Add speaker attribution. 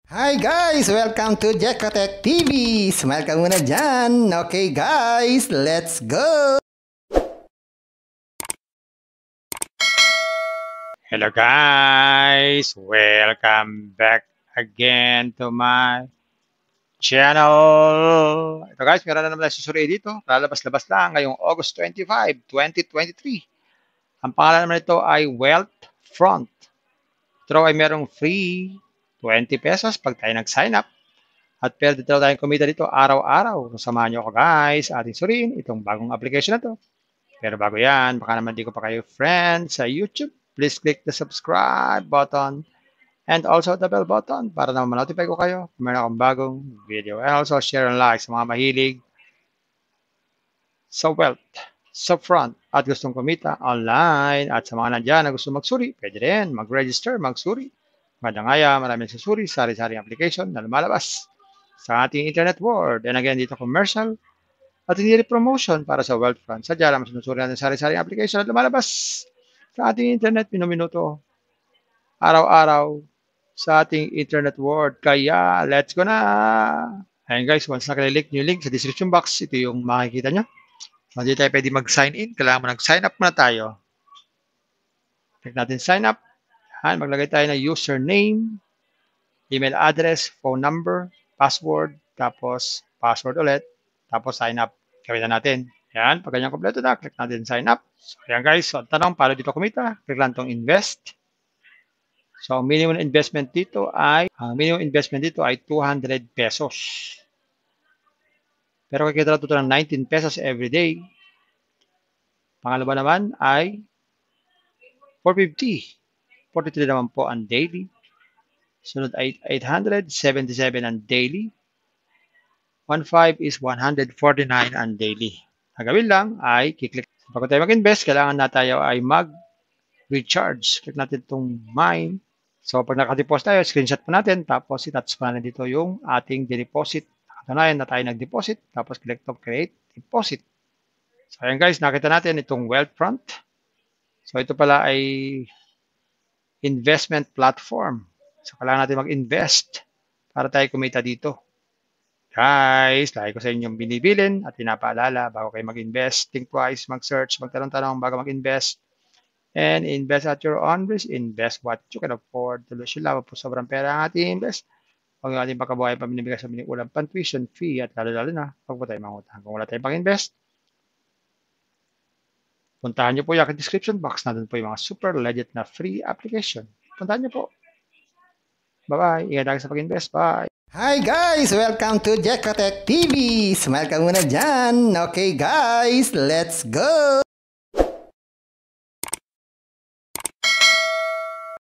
Speaker 1: Hi guys! Welcome to Jekotech TV! Smile ka muna dyan! Okay guys, let's go!
Speaker 2: Hello guys! Welcome back again to my channel! Ito guys, meron na naman na susuri dito. Lalabas-labas lang ngayong August 25, 2023. Ang pangalan naman ito ay Wealthfront. Ito ay merong free 20 pesos pag tayo nag-sign up. At pwede tayong kumita dito araw-araw. Samahan nyo ako guys, ating suriin itong bagong application na to. Pero bago yan, baka naman di ko pa kayo friend sa YouTube. Please click the subscribe button and also the bell button para naman ma-notify ko kayo kung meron akong bagong video. And also share and like sa mga mahilig sa wealth, sa front at gustong kumita online. At sa mga nandyan na gusto magsuri, pwede rin mag-register, magsuri. Madangaya, maraming susuri, sari-saring application na lumalabas sa ating internet world. And again, dito commercial at hindi rin promotion para sa Wealthfront. Sadya lang sinusuri natin sari-saring application at lumalabas sa ating internet minuto, araw-araw sa ating internet world. Kaya, let's go na! Ayan guys, once nakalilik nyo yung link sa description box, ito yung makikita nyo. Hindi tayo pwede mag-sign in. Kailangan mo nag-sign up muna tayo. Click natin sign up. Ayan, maglagay tayo ng username, email address, phone number, password, tapos password ulit, tapos sign up. Gawin na natin. Yan, pag ganyan kompleto na, click natin sign up. So, ayan guys, so, tanong, paano dito kumita? Click lang itong invest. So, minimum investment dito ay, $200 pesos. Pero kikita lang ito ng 19 pesos every day. Pangalawa naman ay 450. 43 naman po ang daily. Sunod ay 877 ang daily. 1.5 is 149 ang daily. Ang gawin lang ay kiklik. Pag tayo mag-invest, kailangan na tayo ay mag-recharge. Click natin itong mine. So, pag nakadeposit tayo, screenshot po natin. Tapos, i-touch po natin dito yung ating deposit. Nakatunayan na tayo nag-deposit. Tapos, click to create deposit. So, ayan guys, nakita natin itong Wealthfront. So, ito pala ay investment platform. So, kailangan natin mag-invest para tayo kumita dito. Guys, lagi ko sa inyong binibilin at pinapaalala bago kayo mag-invest, think twice, mag-search, magtanong-tanong bago mag-invest. And invest at your own risk. Invest what you can afford. Tuloy lang po sobrang pera ang ating invest. Huwag yung ating pagkabuhay pa binibigay sa ulang pan-tuition fee at lalo-lalo na huwag po tayo mangutang. Kung wala tayong pang-invest, puntahan nyo po yung description box. Nandun po yung mga super legit na free application. Puntahan nyo po. Bye-bye. Ingat tayo sa pag-invest. Bye.
Speaker 1: Hi guys! Welcome to Jekotech TV! Smile ka muna dyan! Okay guys, let's go!